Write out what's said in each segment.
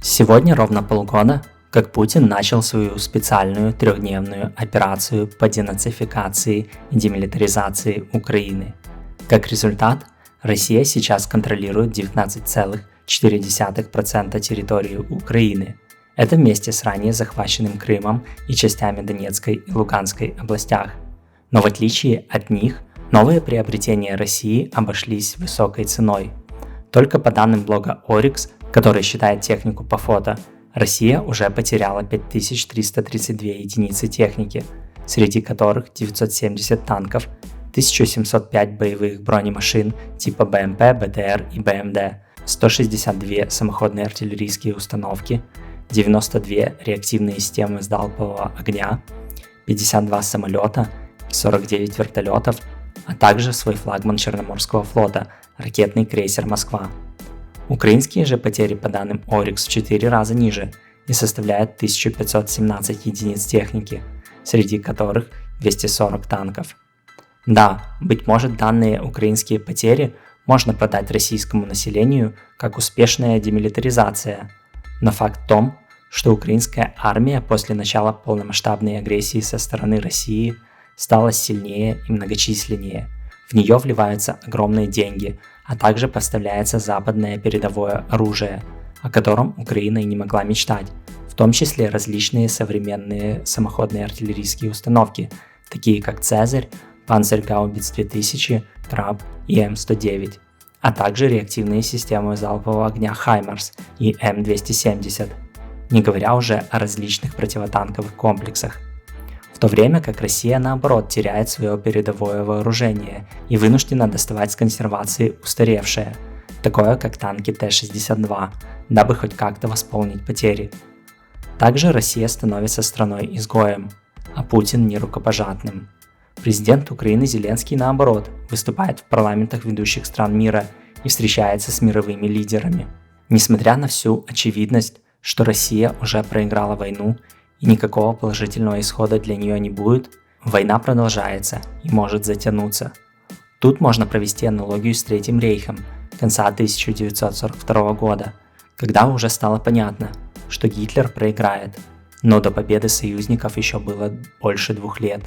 Сегодня ровно полгода, как Путин начал свою специальную трехдневную операцию по денацификации и демилитаризации Украины. Как результат, Россия сейчас контролирует 19,4% территории Украины. Это вместе с ранее захваченным Крымом и частями Донецкой и Луганской областях. Но в отличие от них, новые приобретения России обошлись высокой ценой. Только по данным блога Oryx, который считает технику по фото, Россия уже потеряла 5332 единицы техники, среди которых 970 танков, 1705 боевых бронемашин типа БМП, БТР и БМД, 162 самоходные артиллерийские установки, 92 реактивные системы залпового огня, 52 самолета, 49 вертолетов, а также свой флагман Черноморского флота – ракетный крейсер «Москва». Украинские же потери по данным Oryx в 4 раза ниже и составляют 1517 единиц техники, среди которых 240 танков. Да, быть может, данные украинские потери можно продать российскому населению как успешная демилитаризация, но факт в том, что украинская армия после начала полномасштабной агрессии со стороны России стала сильнее и многочисленнее. В нее вливаются огромные деньги, а также поставляется западное передовое оружие, о котором Украина и не могла мечтать, в том числе различные современные самоходные артиллерийские установки, такие как «Цезарь», «Панцергаубиц 2000», «Краб» и М109, а также реактивные системы залпового огня «Хаймарс» и М270, не говоря уже о различных противотанковых комплексах. В то время как Россия, наоборот, теряет свое передовое вооружение и вынуждена доставать с консервации устаревшее, такое как танки Т-62, дабы хоть как-то восполнить потери. Также Россия становится страной-изгоем, а Путин нерукопожатным. Президент Украины Зеленский, наоборот, выступает в парламентах ведущих стран мира и встречается с мировыми лидерами. Несмотря на всю очевидность, что Россия уже проиграла войну и никакого положительного исхода для нее не будет, война продолжается и может затянуться. Тут можно провести аналогию с Третьим рейхом конца 1942 года, когда уже стало понятно, что Гитлер проиграет, но до победы союзников еще было больше 2 лет.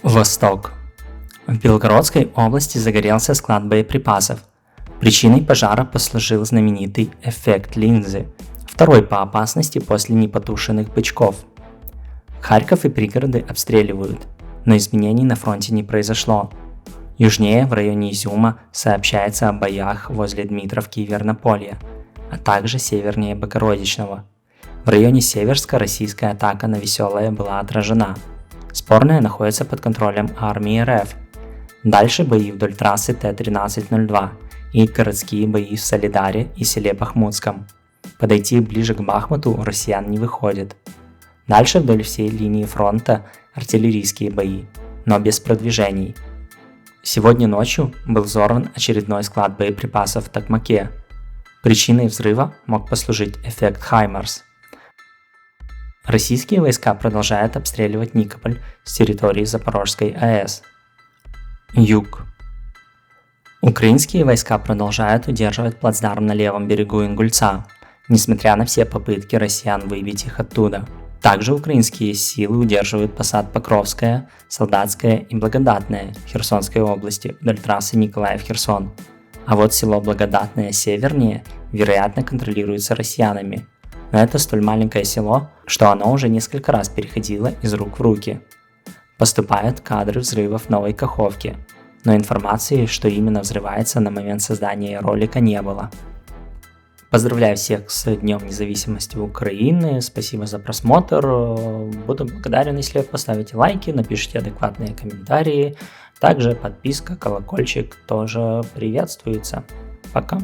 Восток. В Белгородской области загорелся склад боеприпасов. Причиной пожара послужил знаменитый эффект линзы, второй по опасности после непотушенных бычков. Харьков и пригороды обстреливают, но изменений на фронте не произошло. Южнее, в районе Изюма, сообщается о боях возле Дмитровки и Вернополья, а также севернее Богородичного. В районе Северска российская атака на Веселое была отражена. Спорная находится под контролем армии РФ. Дальше бои вдоль трассы Т-1302 и городские бои в Солидаре и селе Бахмутском. Подойти ближе к Бахмуту у россиян не выходит. Дальше вдоль всей линии фронта артиллерийские бои, но без продвижений. Сегодня ночью был взорван очередной склад боеприпасов в Токмаке. Причиной взрыва мог послужить эффект Хаймарс. Российские войска продолжают обстреливать Никополь с территории Запорожской АЭС. Юг. Украинские войска продолжают удерживать плацдарм на левом берегу Ингульца, несмотря на все попытки россиян выбить их оттуда. Также украинские силы удерживают посад Покровская, Солдатская и Благодатная в Херсонской области вдоль трассы Николаев-Херсон. А вот село Благодатное севернее, вероятно, контролируется россиянами. Но это столь маленькое село, что оно уже несколько раз переходило из рук в руки. Поступают кадры взрывов в Новой Каховке, но информации, что именно взрывается на момент создания ролика, не было. Поздравляю всех с Днем независимости Украины, спасибо за просмотр, буду благодарен, если вы поставите лайки, напишите адекватные комментарии, также подписка, колокольчик тоже приветствуется. Пока!